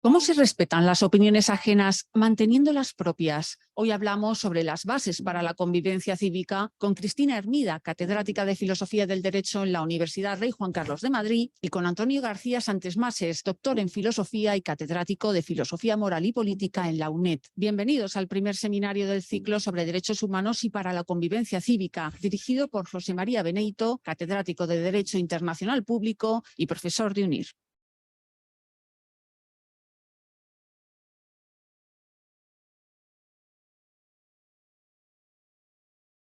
¿Cómo se respetan las opiniones ajenas manteniendo las propias? Hoy hablamos sobre las bases para la convivencia cívica con Cristina Hermida, catedrática de Filosofía del Derecho en la Universidad Rey Juan Carlos de Madrid, y con Antonio García Santesmases, doctor en Filosofía y catedrático de Filosofía Moral y Política en la UNED. Bienvenidos al primer seminario del ciclo sobre derechos humanos y para la convivencia cívica, dirigido por José María Beneito, catedrático de Derecho Internacional Público y profesor de UNIR.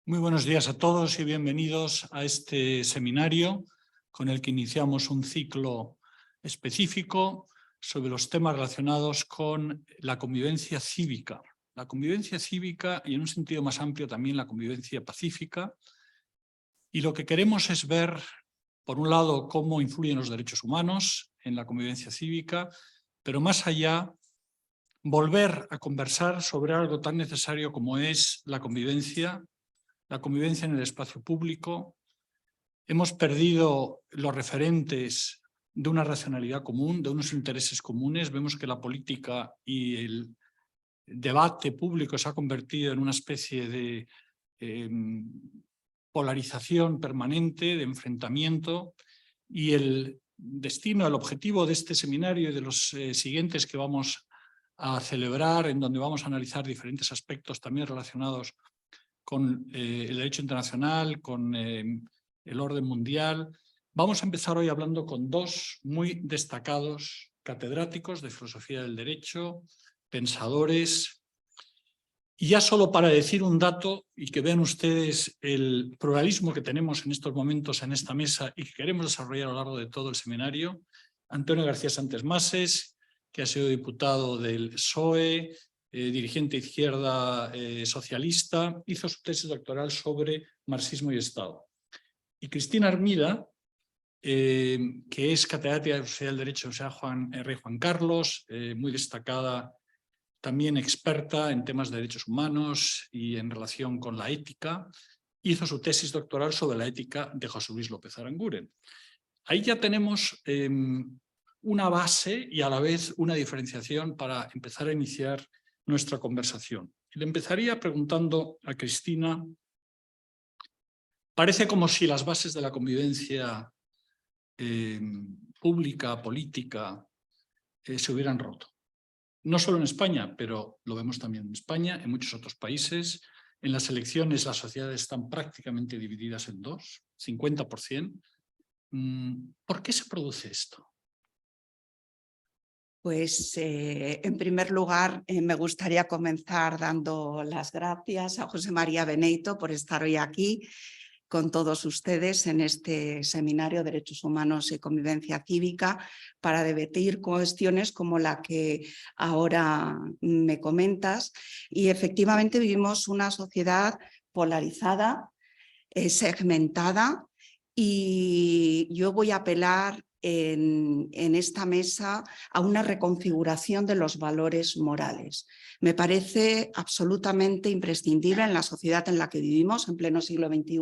Muy buenos días a todos y bienvenidos a este seminario con el que iniciamos un ciclo específico sobre los temas relacionados con la convivencia cívica. La convivencia cívica y en un sentido más amplio también la convivencia pacífica. Y lo que queremos es ver, por un lado, cómo influyen los derechos humanos en la convivencia cívica, pero más allá, volver a conversar sobre algo tan necesario como es la convivencia en el espacio público. Hemos perdido los referentes de una racionalidad común, de unos intereses comunes. Vemos que la política y el debate público se ha convertido en una especie de polarización permanente, de enfrentamiento, y el destino, el objetivo de este seminario y de los siguientes que vamos a celebrar, en donde vamos a analizar diferentes aspectos también relacionados con el derecho internacional, con el orden mundial. Vamos a empezar hoy hablando con dos muy destacados catedráticos de filosofía del derecho, pensadores. Y ya solo para decir un dato y que vean ustedes el pluralismo que tenemos en estos momentos en esta mesa y que queremos desarrollar a lo largo de todo el seminario: Antonio García Santesmases, que ha sido diputado del PSOE, dirigente izquierda socialista, hizo su tesis doctoral sobre marxismo y Estado. Y Cristina Hermida, que es catedrática de Filosofía del Derecho en Rey Juan Carlos, muy destacada, también experta en temas de derechos humanos y en relación con la ética, hizo su tesis doctoral sobre la ética de José Luis López Aranguren. Ahí ya tenemos una base y a la vez una diferenciación para empezar a iniciar nuestra conversación. Le empezaría preguntando a Cristina: parece como si las bases de la convivencia pública, política, se hubieran roto. No solo en España, pero lo vemos también en España, en muchos otros países. En las elecciones las sociedades están prácticamente divididas en dos, 50%. ¿Por qué se produce esto? Pues en primer lugar me gustaría comenzar dando las gracias a José María Beneito por estar hoy aquí con todos ustedes en este seminario Derechos Humanos y Convivencia Cívica para debatir cuestiones como la que ahora me comentas. Y efectivamente vivimos una sociedad polarizada, segmentada, y yo voy a apelar en esta mesa a una reconfiguración de los valores morales. Me parece absolutamente imprescindible en la sociedad en la que vivimos, en pleno siglo XXI,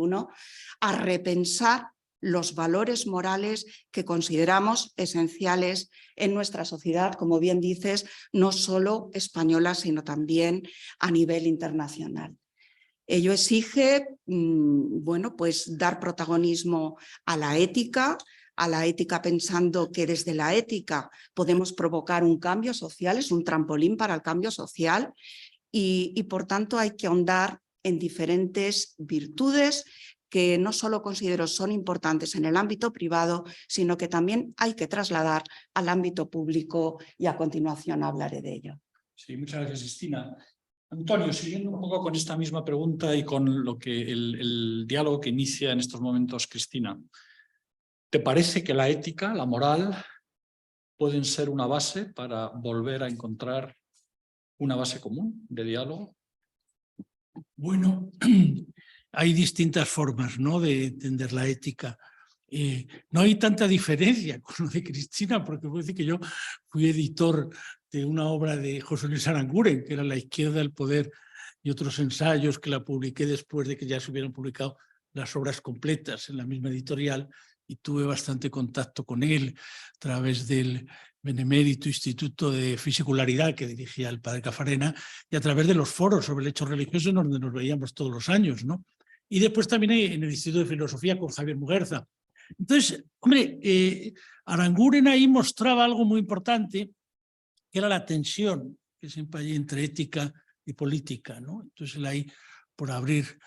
a repensar los valores morales que consideramos esenciales en nuestra sociedad, como bien dices, no solo española, sino también a nivel internacional. Ello exige, bueno, pues dar protagonismo a la ética pensando que desde la ética podemos provocar un cambio social, es un trampolín para el cambio social y por tanto hay que ahondar en diferentes virtudes que no solo considero son importantes en el ámbito privado, sino que también hay que trasladar al ámbito público y a continuación hablaré de ello. Sí, muchas gracias, Cristina. Antonio, siguiendo un poco con esta misma pregunta y con lo que el diálogo que inicia en estos momentos Cristina, ¿te parece que la ética, la moral, pueden ser una base para volver a encontrar una base común de diálogo? Bueno, hay distintas formas, ¿no?, de entender la ética. No hay tanta diferencia con lo de Cristina, porque puedo decir que yo fui editor de una obra de José Luis Aranguren, que era La izquierda, el poder y otros ensayos, que la publiqué después de que ya se hubieran publicado las obras completas en la misma editorial, y tuve bastante contacto con él a través del Benemérito Instituto de Fisicularidad que dirigía el padre Cafarena y a través de los foros sobre el hecho religioso en donde nos veíamos todos los años, ¿no? Y después también en el Instituto de Filosofía con Javier Muguerza. Entonces, hombre, Aranguren ahí mostraba algo muy importante, que era la tensión que siempre hay entre ética y política, ¿no? Entonces él ahí, por abrir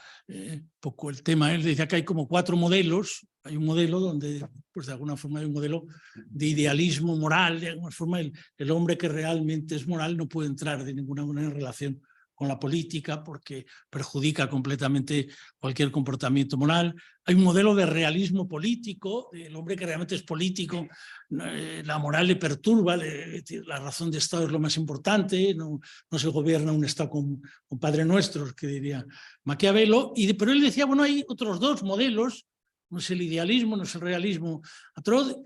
poco el tema, él decía que hay como 4 modelos. Hay un modelo donde, pues de alguna forma hay un modelo de idealismo moral, de alguna forma el hombre que realmente es moral no puede entrar de ninguna manera en relación con la política porque perjudica completamente cualquier comportamiento moral. Hay un modelo de realismo político, el hombre que realmente es político, la moral le perturba, la razón de Estado es lo más importante, no se gobierna un Estado con Padre Nuestro, que diría Maquiavelo, pero él decía, bueno, hay otros 2 modelos, no es el idealismo, no es el realismo,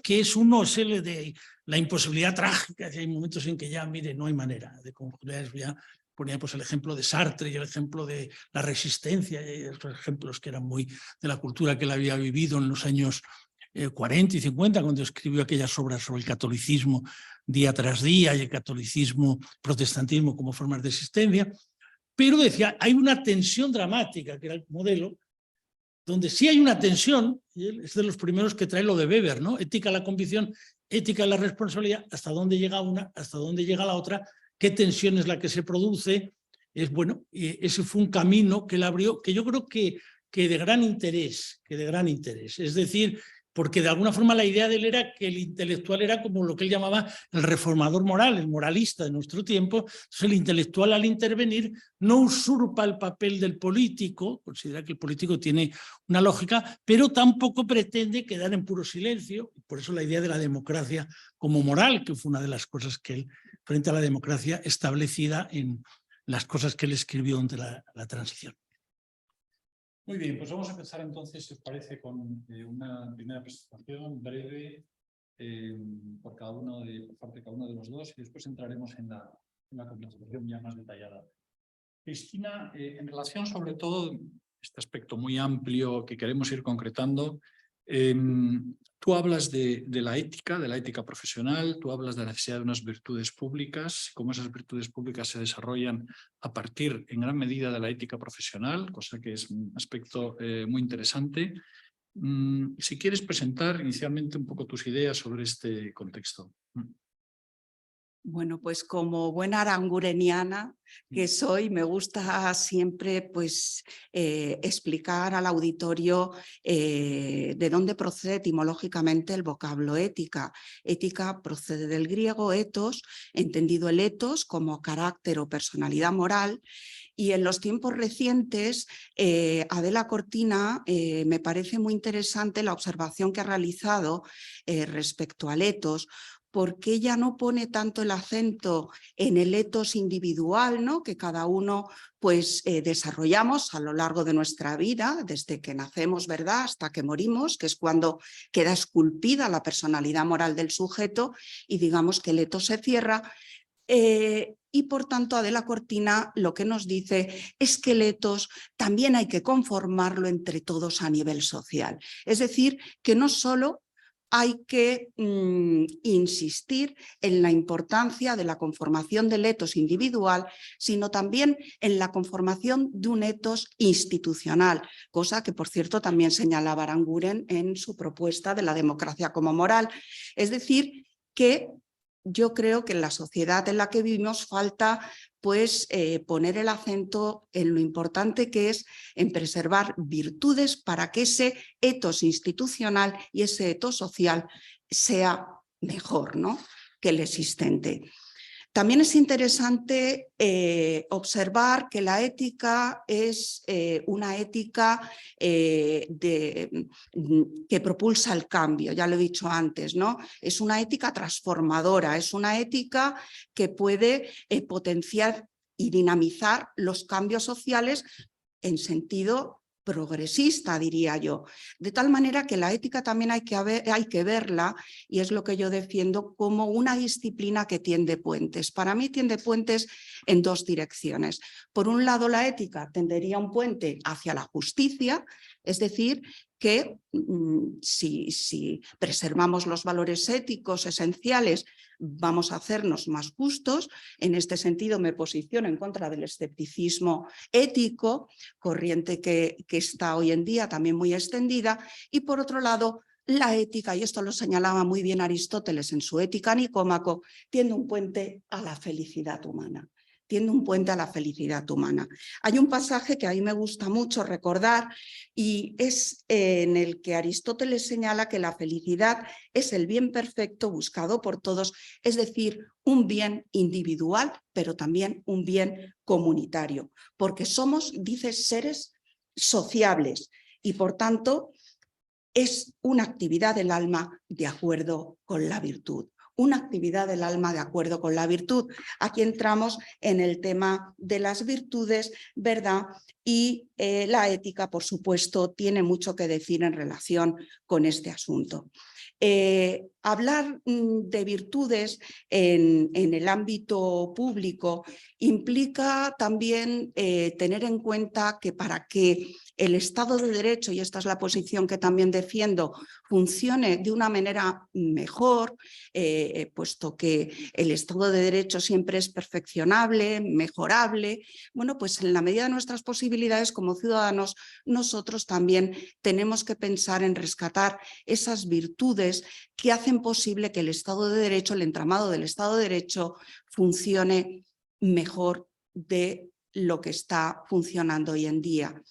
que es uno, es el de la imposibilidad trágica, hay momentos en que ya, mire, no hay manera de conjugar, ya ponía pues el ejemplo de Sartre y el ejemplo de la resistencia, y otros ejemplos que eran muy de la cultura que él había vivido en los años 40 y 50, cuando escribió aquellas obras sobre el catolicismo día tras día y el catolicismo, protestantismo como formas de existencia. Pero decía, hay una tensión dramática, que era el modelo, donde sí hay una tensión, y él es de los primeros que trae lo de Weber, ¿no? Ética la convicción, ética la responsabilidad, hasta dónde llega una, hasta dónde llega la otra, qué tensión es la que se produce. Bueno, ese fue un camino que él abrió, que yo creo que de gran interés, es decir, porque de alguna forma la idea de él era que el intelectual era como lo que él llamaba el reformador moral, el moralista de nuestro tiempo. Entonces el intelectual, al intervenir, no usurpa el papel del político, considera que el político tiene una lógica, pero tampoco pretende quedar en puro silencio. Por eso la idea de la democracia como moral, que fue una de las cosas que él, frente a la democracia establecida en las cosas que él escribió durante la transición. Muy bien, pues vamos a empezar entonces, si os parece, con una primera presentación breve por parte de cada uno de los 2 y después entraremos en la conversación ya más detallada. Cristina, en relación sobre todo este aspecto muy amplio que queremos ir concretando, tú hablas de la ética profesional, tú hablas de la necesidad de unas virtudes públicas, cómo esas virtudes públicas se desarrollan a partir en gran medida de la ética profesional, cosa que es un aspecto muy interesante. Si quieres presentar inicialmente un poco tus ideas sobre este contexto. Bueno, pues como buena arangureniana que soy, me gusta siempre pues, explicar al auditorio de dónde procede etimológicamente el vocablo ética. Ética procede del griego ethos, entendido el ethos como carácter o personalidad moral. Y en los tiempos recientes, Adela Cortina, me parece muy interesante la observación que ha realizado respecto al ethos, porque ella no pone tanto el acento en el ethos individual, ¿no? Que cada uno pues, desarrollamos a lo largo de nuestra vida, desde que nacemos, ¿verdad?, hasta que morimos, que es cuando queda esculpida la personalidad moral del sujeto y digamos que el ethos se cierra. Y por tanto Adela Cortina lo que nos dice es que el ethos también hay que conformarlo entre todos a nivel social. Es decir, que no solo hay que insistir en la importancia de la conformación del ethos individual, sino también en la conformación de un ethos institucional, cosa que, por cierto, también señalaba Aranguren en su propuesta de la democracia como moral. Es decir, que yo creo que en la sociedad en la que vivimos falta pues, poner el acento en lo importante que es en preservar virtudes para que ese ethos institucional y ese ethos social sea mejor, ¿no?, que el existente. También es interesante observar que la ética es una ética que propulsa el cambio, ya lo he dicho antes, ¿no? Es una ética transformadora, es una ética que puede potenciar y dinamizar los cambios sociales en sentido progresista, diría yo. De tal manera que la ética también hay que verla, y es lo que yo defiendo, como una disciplina que tiende puentes. Para mí tiende puentes en 2 direcciones. Por un lado, la ética tendería un puente hacia la justicia, Es decir, que si preservamos los valores éticos esenciales, vamos a hacernos más justos. En este sentido, me posiciono en contra del escepticismo ético, corriente que está hoy en día también muy extendida. Y por otro lado, la ética, y esto lo señalaba muy bien Aristóteles en su Ética Nicómaco, tiende un puente a la felicidad humana. Tiende un puente a la felicidad humana. Hay un pasaje que a mí me gusta mucho recordar y es en el que Aristóteles señala que la felicidad es el bien perfecto buscado por todos, es decir, un bien individual, pero también un bien comunitario, porque somos, dice, seres sociables y por tanto es una actividad del alma de acuerdo con la virtud. Una actividad del alma de acuerdo con la virtud. Aquí entramos en el tema de las virtudes, ¿verdad? Y la ética, por supuesto, tiene mucho que decir en relación con este asunto. Hablar de virtudes en el ámbito público implica también tener en cuenta que para que el Estado de Derecho, y esta es la posición que también defiendo, funcione de una manera mejor, puesto que el Estado de Derecho siempre es perfeccionable, mejorable, bueno, pues en la medida de nuestras posibilidades como ciudadanos, nosotros también tenemos que pensar en rescatar esas virtudes que hacen posible que el Estado de Derecho, el entramado del Estado de Derecho, funcione mejor de lo que está funcionando hoy en día.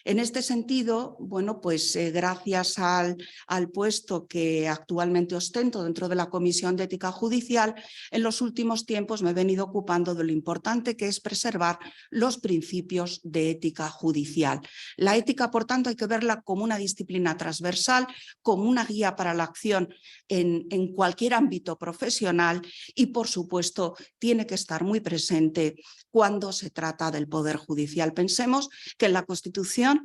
En este sentido, bueno, pues gracias al puesto que actualmente ostento dentro de la Comisión de Ética Judicial, en los últimos tiempos me he venido ocupando de lo importante que es preservar los principios de ética judicial. La ética, por tanto, hay que verla como una disciplina transversal, como una guía para la acción en cualquier ámbito profesional y, por supuesto, tiene que estar muy presente cuando se trata del Poder Judicial. Pensemos que en la Constitución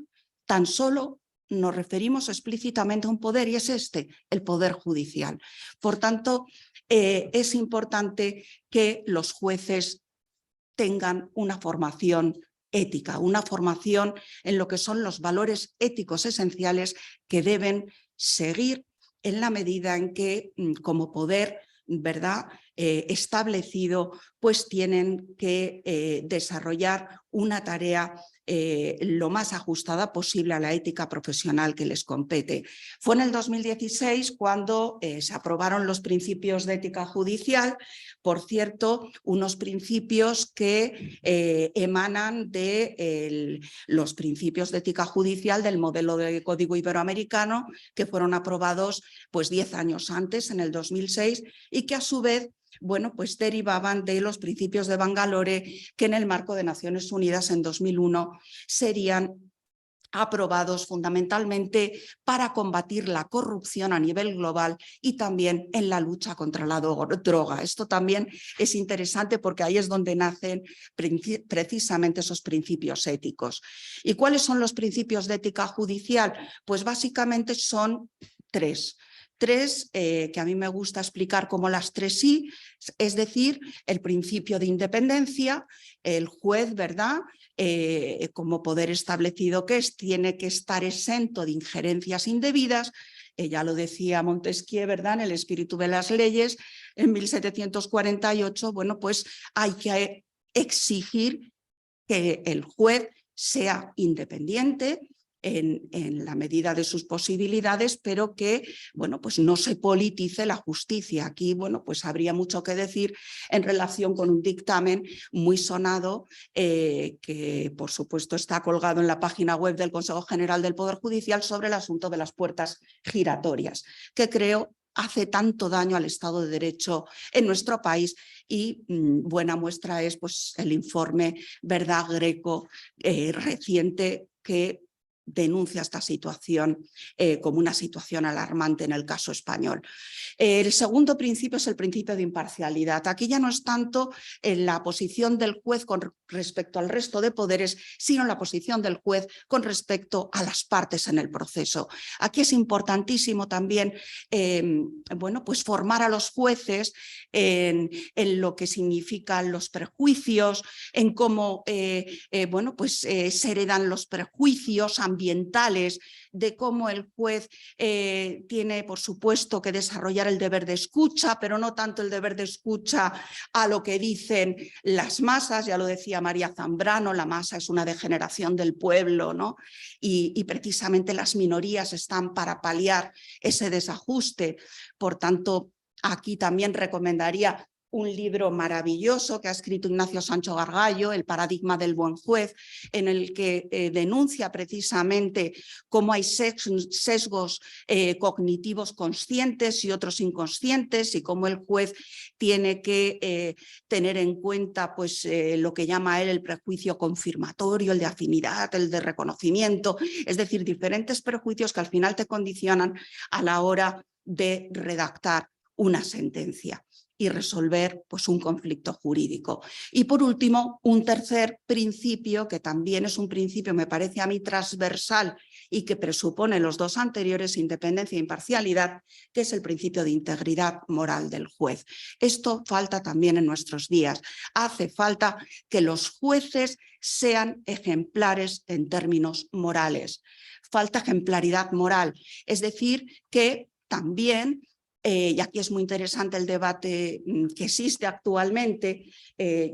tan solo nos referimos explícitamente a un poder y es este, el Poder Judicial. Por tanto, es importante que los jueces tengan una formación ética, una formación en lo que son los valores éticos esenciales que deben seguir en la medida en que, como poder, ¿verdad?, establecido, pues tienen que desarrollar una tarea lo más ajustada posible a la ética profesional que les compete. Fue en el 2016 cuando se aprobaron los principios de ética judicial, por cierto, unos principios que emanan de los principios de ética judicial del modelo de Código Iberoamericano, que fueron aprobados pues 10 años antes, en el 2006, y que a su vez, bueno, pues derivaban de los principios de Bangalore, que en el marco de Naciones Unidas en 2001 serían aprobados fundamentalmente para combatir la corrupción a nivel global y también en la lucha contra la droga. Esto también es interesante porque ahí es donde nacen precisamente esos principios éticos. ¿Y cuáles son los principios de ética judicial? Pues básicamente son tres que a mí me gusta explicar como las 3I, es decir, el principio de independencia, el juez, ¿verdad?, como poder establecido que es, tiene que estar exento de injerencias indebidas. Ya lo decía Montesquieu, ¿verdad?, en El espíritu de las leyes, en 1748, bueno, pues hay que exigir que el juez sea independiente, en la medida de sus posibilidades, pero que, bueno, pues no se politice la justicia. Aquí, bueno, pues habría mucho que decir en relación con un dictamen muy sonado que, por supuesto, está colgado en la página web del Consejo General del Poder Judicial sobre el asunto de las puertas giratorias, que creo hace tanto daño al Estado de Derecho en nuestro país y buena muestra es pues, el informe, ¿verdad?, Greco reciente que denuncia esta situación como una situación alarmante en el caso español. El segundo principio es el principio de imparcialidad. Aquí ya no es tanto en la posición del juez con respecto al resto de poderes, sino en la posición del juez con respecto a las partes en el proceso. Aquí es importantísimo también bueno, pues formar a los jueces en lo que significan los prejuicios, en cómo bueno, pues se heredan los prejuicios ambientales ambientales, de cómo el juez tiene, por supuesto, que desarrollar el deber de escucha, pero no tanto el deber de escucha a lo que dicen las masas, ya lo decía María Zambrano, la masa es una degeneración del pueblo, ¿no? Y precisamente las minorías están para paliar ese desajuste. Por tanto, aquí también recomendaría un libro maravilloso que ha escrito Ignacio Sancho Gargallo, El paradigma del buen juez, en el que denuncia precisamente cómo hay sesgos cognitivos conscientes y otros inconscientes, y cómo el juez tiene que tener en cuenta pues, lo que llama él el prejuicio confirmatorio, el de afinidad, el de reconocimiento, es decir, diferentes prejuicios que al final te condicionan a la hora de redactar una sentencia y resolver pues, un conflicto jurídico. Y por último, un tercer principio, que también es un principio, me parece a mí, transversal y que presupone los dos anteriores, independencia e imparcialidad, que es el principio de integridad moral del juez. Esto falta también en nuestros días. Hace falta que los jueces sean ejemplares en términos morales. Falta ejemplaridad moral, es decir, que también y aquí es muy interesante el debate que existe actualmente,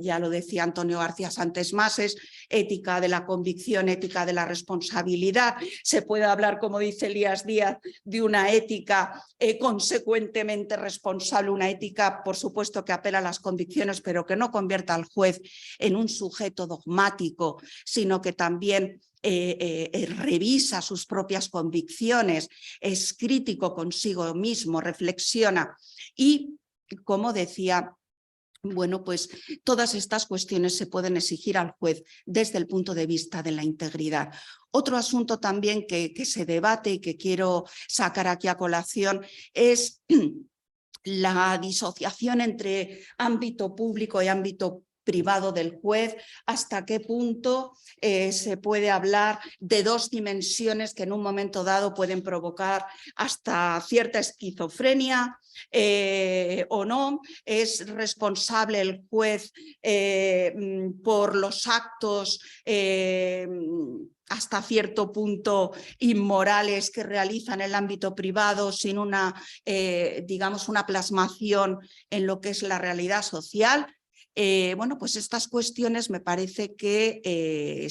ya lo decía Antonio García Santos Mases, ética de la convicción, ética de la responsabilidad. Se puede hablar, como dice Elías Díaz, de una ética consecuentemente responsable, una ética, por supuesto, que apela a las convicciones, pero que no convierta al juez en un sujeto dogmático, sino que también revisa sus propias convicciones, es crítico consigo mismo, reflexiona y, como decía, bueno, pues todas estas cuestiones se pueden exigir al juez desde el punto de vista de la integridad. Otro asunto también que se debate y que quiero sacar aquí a colación es la disociación entre ámbito público y ámbito privado del juez, hasta qué punto se puede hablar de dos dimensiones que en un momento dado pueden provocar hasta cierta esquizofrenia o no. ¿Es responsable el juez por los actos hasta cierto punto inmorales que realiza en el ámbito privado sin una, digamos, una plasmación en lo que es la realidad social? Bueno, pues estas cuestiones me parece que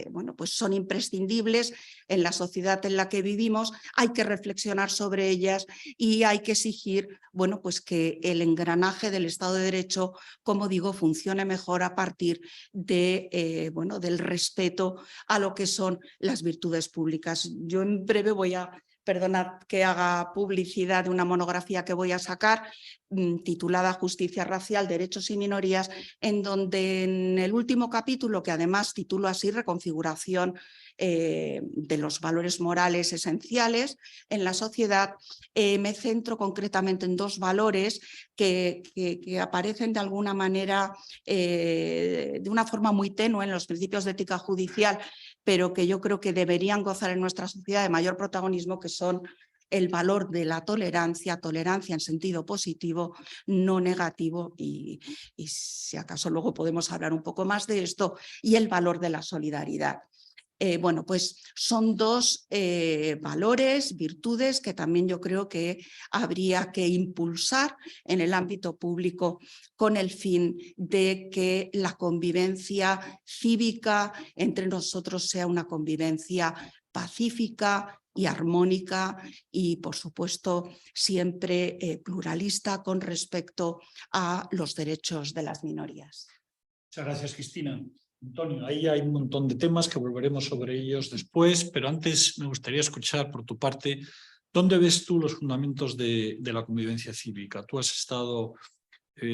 bueno, pues son imprescindibles en la sociedad en la que vivimos, hay que reflexionar sobre ellas y hay que exigir, bueno, pues que el engranaje del Estado de Derecho, como digo, funcione mejor a partir de, bueno, del respeto a lo que son las virtudes públicas. Yo en breve voy a... Perdonad que haga publicidad de una monografía que voy a sacar titulada Justicia Racial, Derechos y Minorías, en donde en el último capítulo, que además titulo así Reconfiguración de los valores morales esenciales en la sociedad, me centro concretamente en dos valores que aparecen de alguna manera, de una forma muy tenue en los principios de ética judicial, pero que yo creo que deberían gozar en nuestra sociedad de mayor protagonismo, que son el valor de la tolerancia, tolerancia en sentido positivo, no negativo, y si acaso luego podemos hablar un poco más de esto, y el valor de la solidaridad. Bueno, pues son dos valores, virtudes que también yo creo que habría que impulsar en el ámbito público con el fin de que la convivencia cívica entre nosotros sea una convivencia pacífica y armónica y, por supuesto, siempre pluralista con respecto a los derechos de las minorías. Muchas gracias, Cristina. Antonio, ahí hay un montón de temas que volveremos sobre ellos después, pero antes me gustaría escuchar por tu parte, ¿dónde ves tú los fundamentos de la convivencia cívica? Tú has estado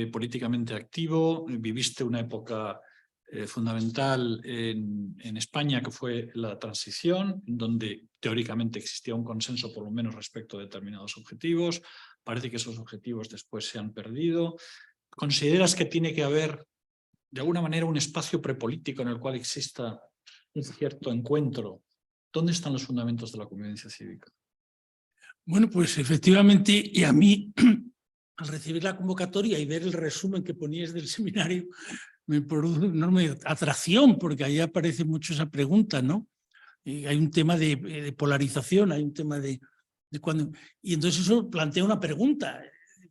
políticamente activo, viviste una época fundamental en España, que fue la transición, donde teóricamente existía un consenso por lo menos respecto a determinados objetivos. Parece que esos objetivos después se han perdido. ¿Consideras que tiene que haber de alguna manera un espacio prepolítico en el cual exista un cierto encuentro? ¿Dónde están los fundamentos de la convivencia cívica? Bueno, pues efectivamente, y a mí, al recibir la convocatoria y ver el resumen que ponías del seminario, me produce enorme atracción, porque ahí aparece mucho esa pregunta, ¿no? hay un tema de polarización, hay un tema de cuando... Y entonces eso plantea una pregunta.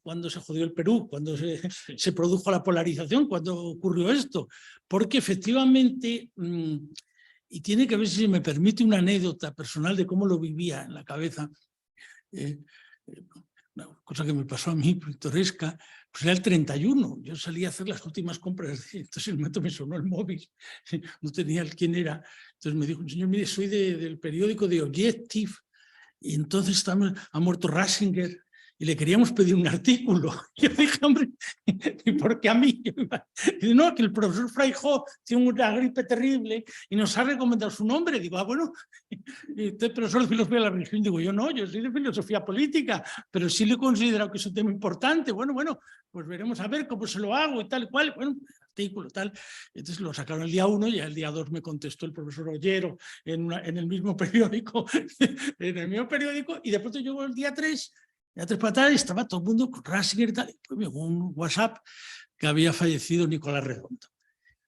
¿Cuándo se jodió el Perú? ¿Cuándo se produjo la polarización? ¿Cuándo ocurrió esto? Porque efectivamente, y tiene que ver, si me permite, una anécdota personal de cómo lo vivía en la cabeza, una cosa que me pasó a mí, pintoresca, pues era el 31. Yo salí a hacer las últimas compras, entonces en el momento me sonó el móvil, no tenía el quién era. Entonces me dijo un señor, mire, soy del periódico de Objective, y entonces ha muerto Ratzinger, y le queríamos pedir un artículo. Yo dije, hombre, ¿y por qué a mí? Y dice, no, que el profesor Feijó tiene una gripe terrible y nos ha recomendado su nombre. Digo, bueno, y usted es profesor de filosofía de la religión. Digo, yo no, yo soy de filosofía política, pero sí le he considerado que es un tema importante. Bueno, pues veremos a ver cómo se lo hago y tal y cual. Bueno, artículo, tal. Entonces lo sacaron el día 1 y el día 2 me contestó el profesor Ollero en el mismo periódico, y de pronto llegó el día 3, ya 3 para tarde, estaba todo el mundo con Ratzinger y tal. Y pues me llegó un WhatsApp que había fallecido Nicolás Redondo.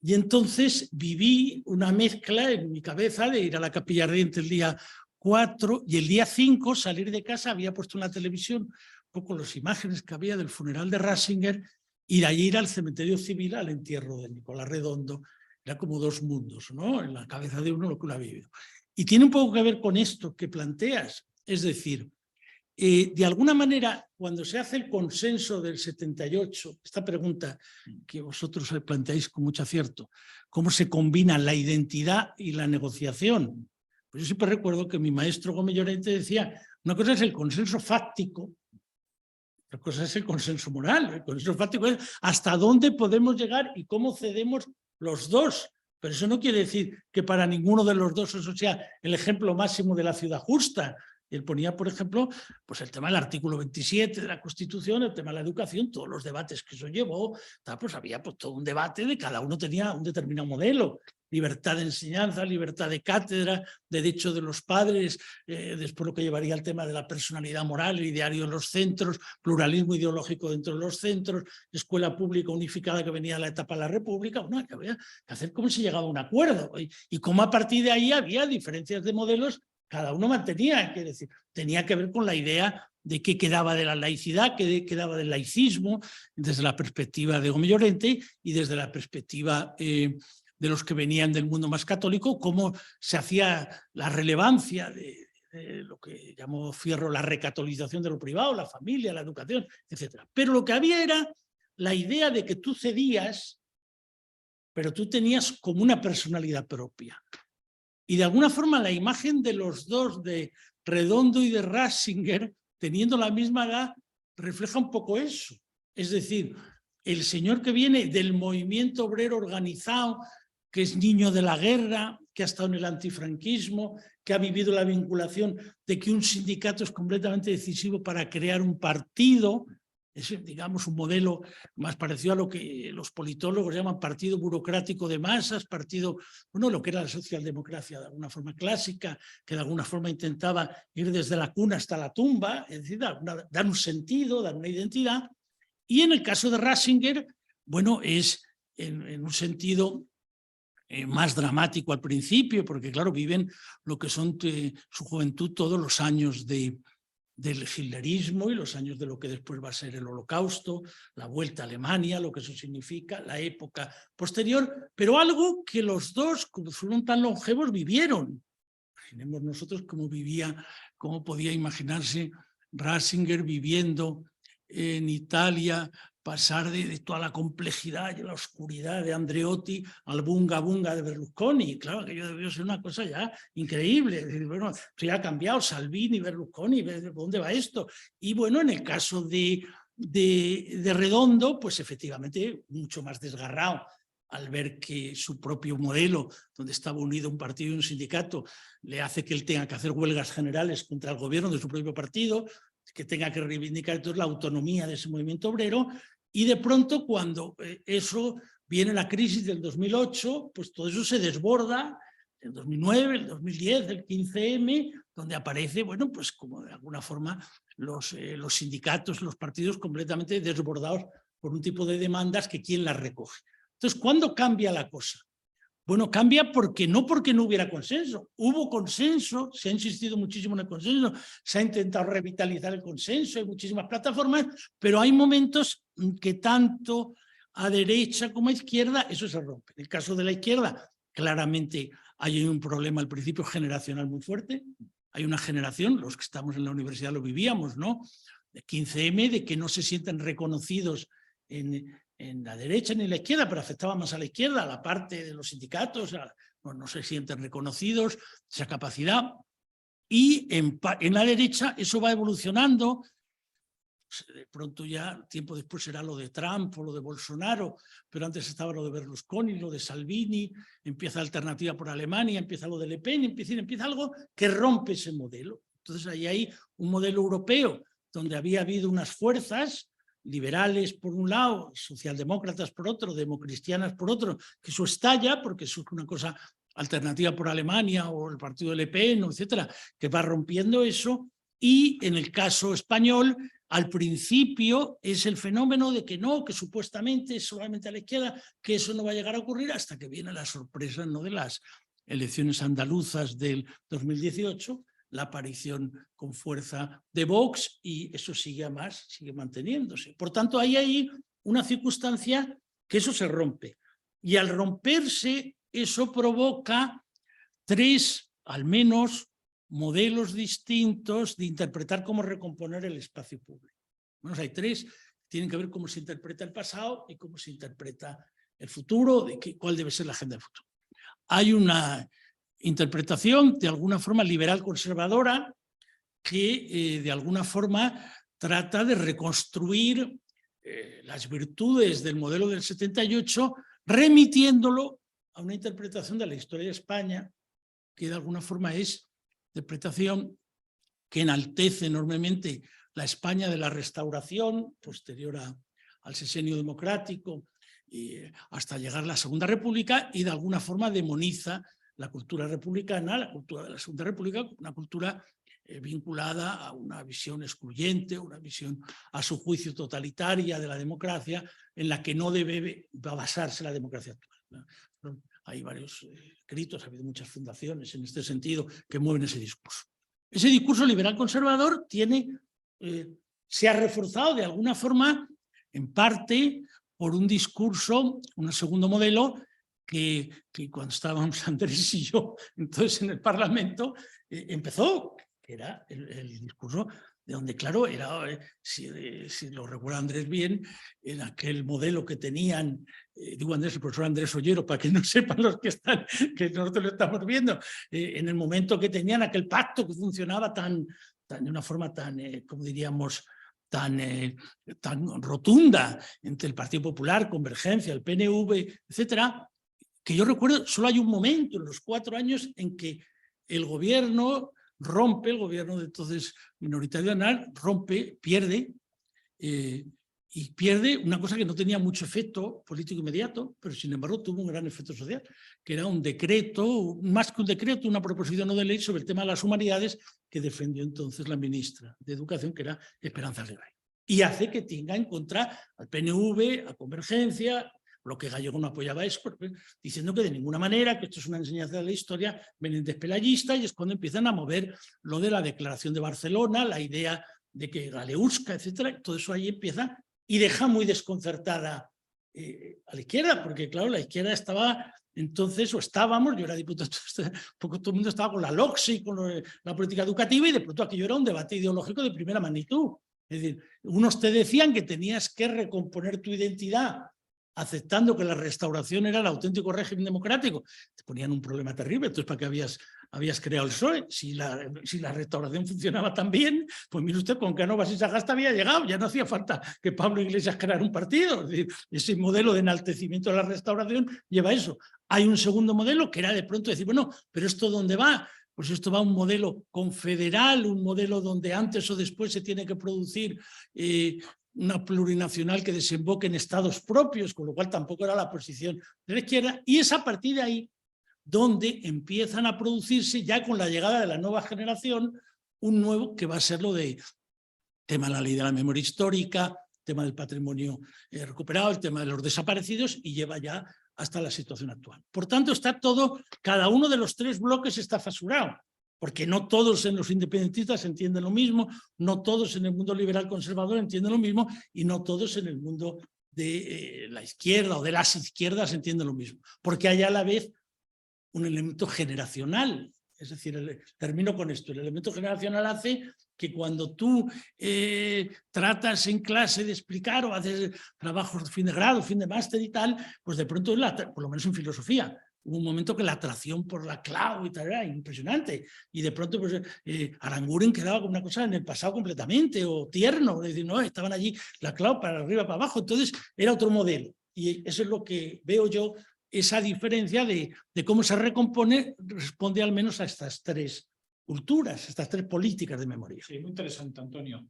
Y entonces viví una mezcla en mi cabeza de ir a la Capilla Ardiente el día 4 y el día 5 salir de casa, había puesto en la televisión un poco las imágenes que había del funeral de Ratzinger y de allí ir al cementerio civil al entierro de Nicolás Redondo. Era como 2 mundos, ¿no? En la cabeza de uno lo que uno ha vivido. Y tiene un poco que ver con esto que planteas, es decir, de alguna manera, cuando se hace el consenso del 78, esta pregunta que vosotros planteáis con mucho acierto, ¿cómo se combina la identidad y la negociación? Pues yo siempre recuerdo que mi maestro Gómez Llorente decía, una cosa es el consenso fáctico, otra cosa es el consenso moral. El consenso fáctico es hasta dónde podemos llegar y cómo cedemos los dos. Pero eso no quiere decir que para ninguno de los dos eso sea el ejemplo máximo de la ciudad justa. Él ponía, por ejemplo, pues el tema del artículo 27 de la Constitución, el tema de la educación, todos los debates que eso llevó, pues había pues todo un debate de cada uno tenía un determinado modelo. Libertad de enseñanza, libertad de cátedra, derecho de los padres, después lo que llevaría al tema de la personalidad moral, el ideario en los centros, pluralismo ideológico dentro de los centros, escuela pública unificada que venía a la etapa de la República, bueno, que había que hacer cómo se llegaba a un acuerdo y cómo a partir de ahí había diferencias de modelos, cada uno mantenía, es decir, tenía que ver con la idea de qué quedaba de la laicidad, qué quedaba del laicismo, desde la perspectiva de Gómez Llorente y desde la perspectiva de los que venían del mundo más católico, cómo se hacía la relevancia de lo que llamó Fierro la recatolización de lo privado, la familia, la educación, etc. Pero lo que había era la idea de que tú cedías, pero tú tenías como una personalidad propia. Y de alguna forma la imagen de los dos, de Redondo y de Ratzinger, teniendo la misma edad, refleja un poco eso. Es decir, el señor que viene del movimiento obrero organizado, que es niño de la guerra, que ha estado en el antifranquismo, que ha vivido la vinculación de que un sindicato es completamente decisivo para crear un partido, es, digamos, un modelo más parecido a lo que los politólogos llaman partido burocrático de masas, partido, bueno, lo que era la socialdemocracia de alguna forma clásica, que de alguna forma intentaba ir desde la cuna hasta la tumba, es decir, dar un sentido, dar una identidad. Y en el caso de Ratzinger, bueno, es en un sentido más dramático al principio, porque claro, viven lo que son su juventud todos los años del hitlerismo y los años de lo que después va a ser el Holocausto, la vuelta a Alemania, lo que eso significa, la época posterior, pero algo que los dos, como fueron tan longevos, vivieron. Imaginemos nosotros cómo podía imaginarse Ratzinger viviendo en Italia, pasar de toda la complejidad y la oscuridad de Andreotti al bunga bunga de Berlusconi. Claro, que aquello debió ser una cosa ya increíble. Es decir, bueno, esto ya ha cambiado, Salvini, Berlusconi, ¿por dónde va esto? Y bueno, en el caso de Redondo, pues efectivamente mucho más desgarrado al ver que su propio modelo, donde estaba unido un partido y un sindicato, le hace que él tenga que hacer huelgas generales contra el gobierno de su propio partido, que tenga que reivindicar entonces la autonomía de ese movimiento obrero, y de pronto cuando eso viene la crisis del 2008, pues todo eso se desborda, el 2009, el 2010, el 15M, donde aparece, bueno, pues como de alguna forma los sindicatos, los partidos completamente desbordados por un tipo de demandas que quién las recoge. Entonces, ¿cuándo cambia la cosa? Bueno, cambia porque no hubiera consenso. Hubo consenso, se ha insistido muchísimo en el consenso, se ha intentado revitalizar el consenso, hay muchísimas plataformas, pero hay momentos en que tanto a derecha como a izquierda eso se rompe. En el caso de la izquierda, claramente hay un problema al principio generacional muy fuerte. Hay una generación, los que estamos en la universidad lo vivíamos, ¿no? De 15M, de que no se sienten reconocidos en la derecha ni en la izquierda, pero afectaba más a la izquierda, a la parte de los sindicatos, no se sienten reconocidos, esa capacidad. Y en la derecha eso va evolucionando. De pronto ya, tiempo después será lo de Trump o lo de Bolsonaro, pero antes estaba lo de Berlusconi, lo de Salvini, empieza Alternativa por Alemania, empieza lo de Le Pen, empieza algo que rompe ese modelo. Entonces ahí hay un modelo europeo donde había habido unas fuerzas liberales por un lado, socialdemócratas por otro, democristianas por otro, que eso estalla porque surge una cosa Alternativa por Alemania o el partido de Le Pen, etcétera, que va rompiendo eso. Y en el caso español, al principio es el fenómeno de que no, que supuestamente es solamente a la izquierda, que eso no va a llegar a ocurrir hasta que viene la sorpresa, ¿no?, de las elecciones andaluzas del 2018, la aparición con fuerza de Vox, y eso sigue manteniéndose. Por tanto, hay ahí una circunstancia que eso se rompe. Y al romperse, eso provoca tres, al menos, modelos distintos de interpretar cómo recomponer el espacio público. Bueno, hay tres, tienen que ver cómo se interpreta el pasado y cómo se interpreta el futuro, cuál debe ser la agenda del futuro. Hay una interpretación de alguna forma liberal conservadora que de alguna forma trata de reconstruir las virtudes del modelo del 78, remitiéndolo a una interpretación de la historia de España que de alguna forma es interpretación que enaltece enormemente la España de la Restauración, posterior al sexenio democrático, hasta llegar a la Segunda República, y de alguna forma demoniza la cultura republicana, la cultura de la Segunda República, una cultura vinculada a una visión excluyente, una visión a su juicio totalitaria de la democracia, en la que no debe basarse la democracia actual, ¿no? Hay varios escritos, ha habido muchas fundaciones en este sentido que mueven ese discurso. Ese discurso liberal conservador se ha reforzado de alguna forma, en parte, por un discurso, un segundo modelo, que cuando estábamos Andrés y yo entonces en el Parlamento, empezó, que era el discurso de donde, claro, era, si lo recuerda Andrés bien, en aquel modelo que tenían, digo Andrés, el profesor Andrés Ollero, para que no sepan los que están, que nosotros lo estamos viendo, en el momento que tenían aquel pacto que funcionaba de una forma tan, como diríamos, tan rotunda entre el Partido Popular, Convergencia, el PNV, etcétera, que yo recuerdo, solo hay un momento en los 4 años en que el gobierno rompe, el gobierno de entonces minoritario anal, pierde, y pierde una cosa que no tenía mucho efecto político inmediato, pero sin embargo tuvo un gran efecto social, que era un decreto, más que un decreto, una proposición no de ley sobre el tema de las humanidades que defendió entonces la ministra de Educación, que era Esperanza Aguirre. Y hace que tenga en contra al PNV, a Convergencia, lo que Gallego no apoyaba es diciendo que de ninguna manera, que esto es una enseñanza de la historia Menéndez-Pelayista, y es cuando empiezan a mover lo de la Declaración de Barcelona, la idea de que Galeusca, etcétera, todo eso ahí empieza y deja muy desconcertada a la izquierda, porque claro, la izquierda estaba entonces, o estábamos, yo era diputado, poco todo el mundo estaba con la LOCSE y con la política educativa, y de pronto aquello era un debate ideológico de primera magnitud. Es decir, unos te decían que tenías que recomponer tu identidad aceptando que la restauración era el auténtico régimen democrático, te ponían un problema terrible. Entonces, ¿para qué habías creado el PSOE? Si la restauración funcionaba tan bien, pues mire usted, con Cánovas y Sagasta había llegado, ya no hacía falta que Pablo Iglesias creara un partido. Es decir, ese modelo de enaltecimiento de la restauración lleva a eso. Hay un segundo modelo que era de pronto decir, bueno, pero ¿esto dónde va? Pues esto va a un modelo confederal, un modelo donde antes o después se tiene que producir una plurinacional que desemboque en estados propios, con lo cual tampoco era la posición de la izquierda, y es a partir de ahí donde empiezan a producirse, ya con la llegada de la nueva generación, un nuevo que va a ser lo de tema de la ley de la memoria histórica, tema del patrimonio recuperado, el tema de los desaparecidos, y lleva ya hasta la situación actual. Por tanto, está todo, cada uno de los tres bloques está fisurado, porque no todos en los independentistas entienden lo mismo, no todos en el mundo liberal conservador entienden lo mismo y no todos en el mundo de la izquierda o de las izquierdas entienden lo mismo, porque hay a la vez un elemento generacional. Es decir, termino con esto, el elemento generacional hace que cuando tú tratas en clase de explicar o haces trabajos de fin de grado, fin de máster y tal, pues de pronto, por lo menos en filosofía, hubo un momento que la atracción por la clau y tal era impresionante. Y de pronto pues, Aranguren quedaba como una cosa en el pasado completamente, o tierno, es decir, no, estaban allí la clau para arriba, para abajo, entonces era otro modelo. Y eso es lo que veo yo, esa diferencia de cómo se recompone, responde al menos a estas tres culturas, estas tres políticas de memoria. Sí, muy interesante, Antonio.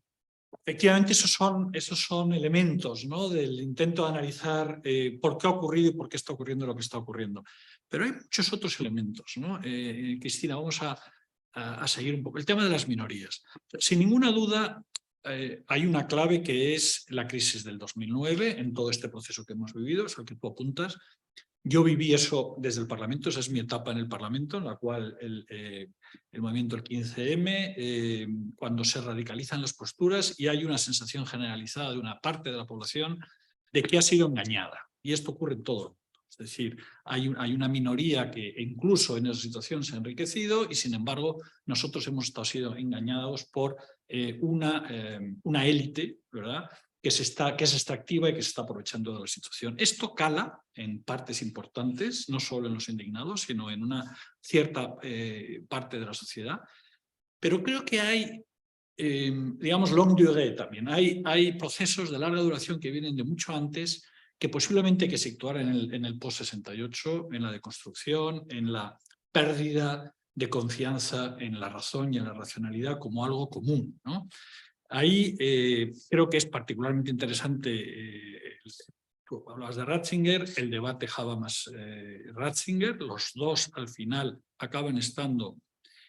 Efectivamente, esos son elementos, ¿no?, del intento de analizar por qué ha ocurrido y por qué está ocurriendo lo que está ocurriendo. Pero hay muchos otros elementos, ¿no? Cristina, vamos a seguir un poco. El tema de las minorías. Sin ninguna duda, hay una clave que es la crisis del 2009 en todo este proceso que hemos vivido, es lo que tú apuntas. Yo viví eso desde el Parlamento, esa es mi etapa en el Parlamento, en la cual el movimiento del 15M, cuando se radicalizan las posturas y hay una sensación generalizada de una parte de la población de que ha sido engañada. Y esto ocurre en todo el mundo. Es decir, hay una minoría que incluso en esa situación se ha enriquecido y sin embargo nosotros hemos estado siendo engañados por una élite, ¿verdad?, que es extractiva y que se está aprovechando de la situación. Esto cala en partes importantes, no solo en los indignados, sino en una cierta parte de la sociedad. Pero creo que hay, digamos, longue durée también. Hay procesos de larga duración que vienen de mucho antes, que posiblemente hay que situar en el post-68, en la deconstrucción, en la pérdida de confianza en la razón y en la racionalidad como algo común, ¿no? Ahí creo que es particularmente interesante, tú hablabas de Ratzinger, el debate Habermas-Ratzinger, los dos al final acaban estando,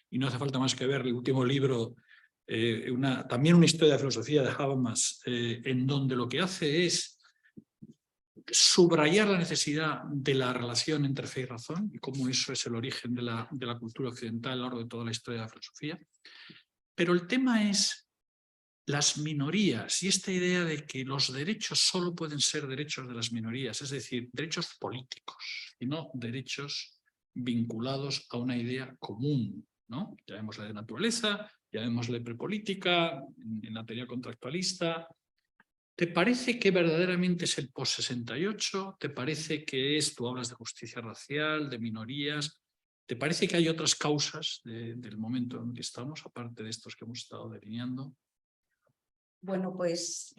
y no hace falta más que ver el último libro, también una historia de filosofía de Habermas, en donde lo que hace es subrayar la necesidad de la relación entre fe y razón, y cómo eso es el origen de la cultura occidental a lo largo de toda la historia de la filosofía. Pero el tema es las minorías y esta idea de que los derechos solo pueden ser derechos de las minorías, es decir, derechos políticos y no derechos vinculados a una idea común, ¿no? Llamémosle de naturaleza, llamémosle prepolítica, en la teoría contractualista. ¿Te parece que verdaderamente es el post-68? ¿Te parece que tú hablas de justicia racial, de minorías? ¿Te parece que hay otras causas del momento en que estamos, aparte de estos que hemos estado delineando? Bueno, pues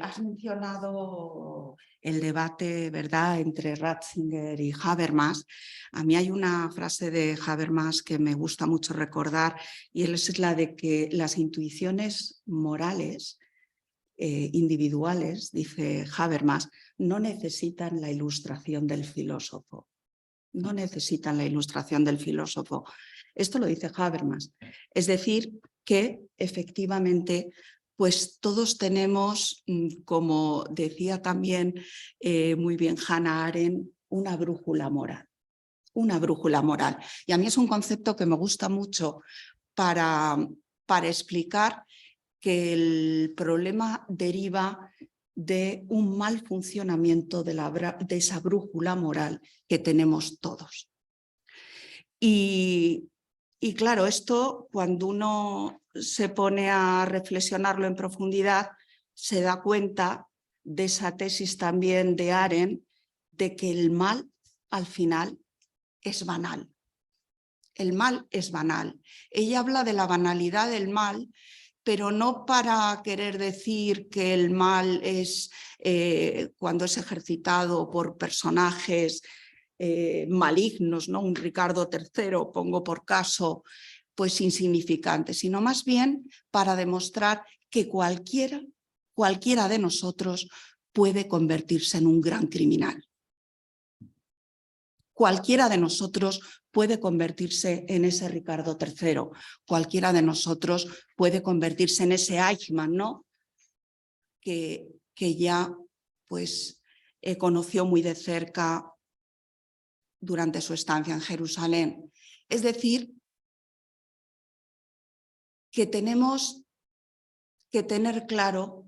has mencionado el debate, ¿verdad?, entre Ratzinger y Habermas. A mí hay una frase de Habermas que me gusta mucho recordar y es la de que las intuiciones morales individuales, dice Habermas, no necesitan la ilustración del filósofo. No necesitan la ilustración del filósofo. Esto lo dice Habermas. Es decir, que efectivamente pues todos tenemos, como decía también muy bien Hannah Arendt, una brújula moral. Una brújula moral. Y a mí es un concepto que me gusta mucho para explicar que el problema deriva de un mal funcionamiento de esa brújula moral que tenemos todos. Y claro, esto cuando uno se pone a reflexionarlo en profundidad, se da cuenta de esa tesis también de Arendt, de que el mal al final es banal. El mal es banal. Ella habla de la banalidad del mal, pero no para querer decir que el mal es cuando es ejercitado por personajes malignos, ¿no? Un Ricardo III, pongo por caso, pues insignificante, sino más bien para demostrar que cualquiera de nosotros puede convertirse en un gran criminal. Cualquiera de nosotros puede convertirse en ese Ricardo III, cualquiera de nosotros puede convertirse en ese Eichmann, ¿no? Que ya pues conoció muy de cerca durante su estancia en Jerusalén. Es decir, que tenemos que tener claro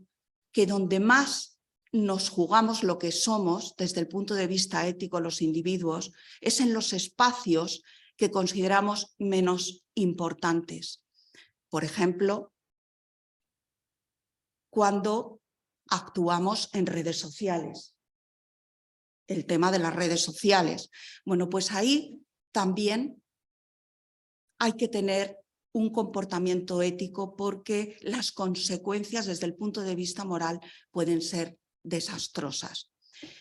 que donde más nos jugamos lo que somos desde el punto de vista ético los individuos es en los espacios que consideramos menos importantes. Por ejemplo, cuando actuamos en redes sociales. El tema de las redes sociales. Bueno, pues ahí también hay que tener un comportamiento ético porque las consecuencias desde el punto de vista moral pueden ser desastrosas.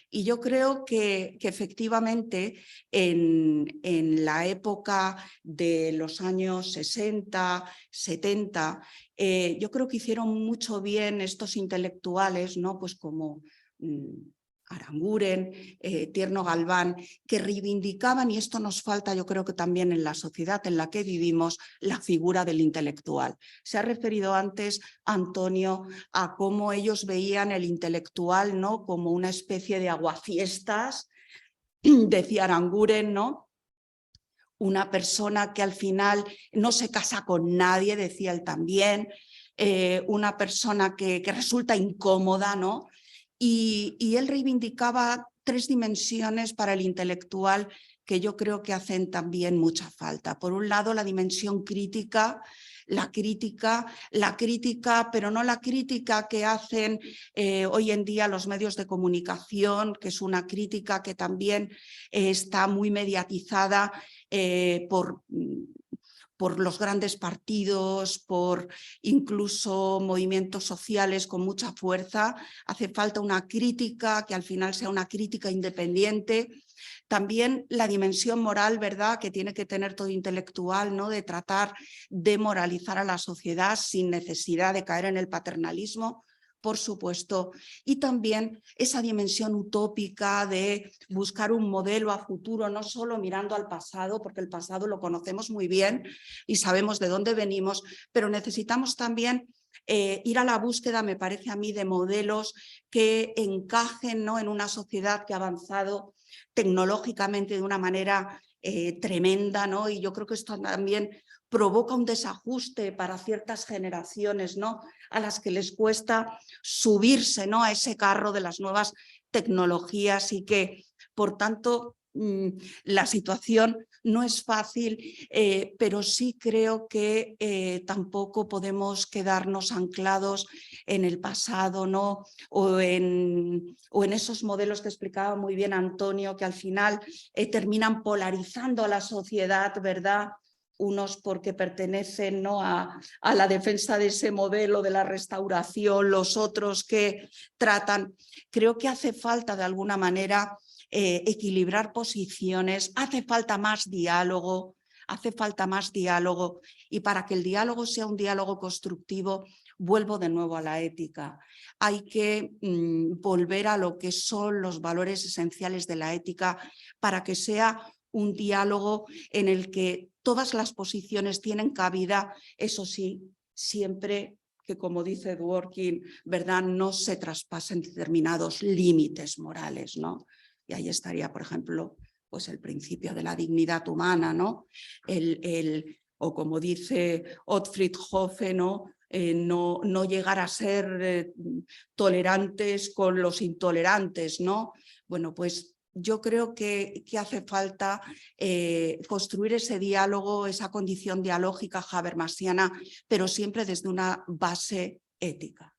Y yo creo que efectivamente en la época de los años 60, 70, yo creo que hicieron mucho bien estos intelectuales, ¿no? Pues como Aranguren, Tierno Galván, que reivindicaban, y esto nos falta yo creo que también en la sociedad en la que vivimos, la figura del intelectual. Se ha referido antes, Antonio, a cómo ellos veían el intelectual, ¿no? Como una especie de aguafiestas, decía Aranguren, ¿no? Una persona que al final no se casa con nadie, decía él también, una persona que resulta incómoda, ¿no? Y él reivindicaba 3 dimensiones para el intelectual que yo creo que hacen también mucha falta. Por un lado, la dimensión crítica, la crítica, pero no la crítica que hacen hoy en día los medios de comunicación, que es una crítica que también está muy mediatizada por los grandes partidos, por incluso movimientos sociales con mucha fuerza. Hace falta una crítica que al final sea una crítica independiente. También la dimensión moral, ¿verdad?, que tiene que tener todo intelectual, ¿no?, de tratar de moralizar a la sociedad sin necesidad de caer en el paternalismo, por supuesto, y también esa dimensión utópica de buscar un modelo a futuro, no solo mirando al pasado, porque el pasado lo conocemos muy bien y sabemos de dónde venimos, pero necesitamos también ir a la búsqueda, me parece a mí, de modelos que encajen, ¿no?, en una sociedad que ha avanzado tecnológicamente de una manera tremenda, ¿no? Y yo creo que esto también provoca un desajuste para ciertas generaciones, ¿no?, a las que les cuesta subirse, ¿no?, a ese carro de las nuevas tecnologías y que, por tanto, la situación no es fácil, pero sí creo que tampoco podemos quedarnos anclados en el pasado, ¿no?, o en esos modelos que explicaba muy bien Antonio, que al final terminan polarizando a la sociedad, ¿verdad?, unos porque pertenecen, ¿no?, a la defensa de ese modelo de la restauración, los otros que tratan. Creo que hace falta de alguna manera equilibrar posiciones, hace falta más diálogo, y para que el diálogo sea un diálogo constructivo, vuelvo de nuevo a la ética. Hay que volver a lo que son los valores esenciales de la ética para que sea un diálogo en el que todas las posiciones tienen cabida, eso sí, siempre que, como dice Dworkin, ¿verdad?, no se traspasen determinados límites morales, ¿no? Y ahí estaría, por ejemplo, pues el principio de la dignidad humana, ¿no? O como dice Ottfried Hoffe, ¿no?, no llegar a ser tolerantes con los intolerantes, ¿no? Bueno, pues yo creo que hace falta construir ese diálogo, esa condición dialógica habermasiana, pero siempre desde una base ética.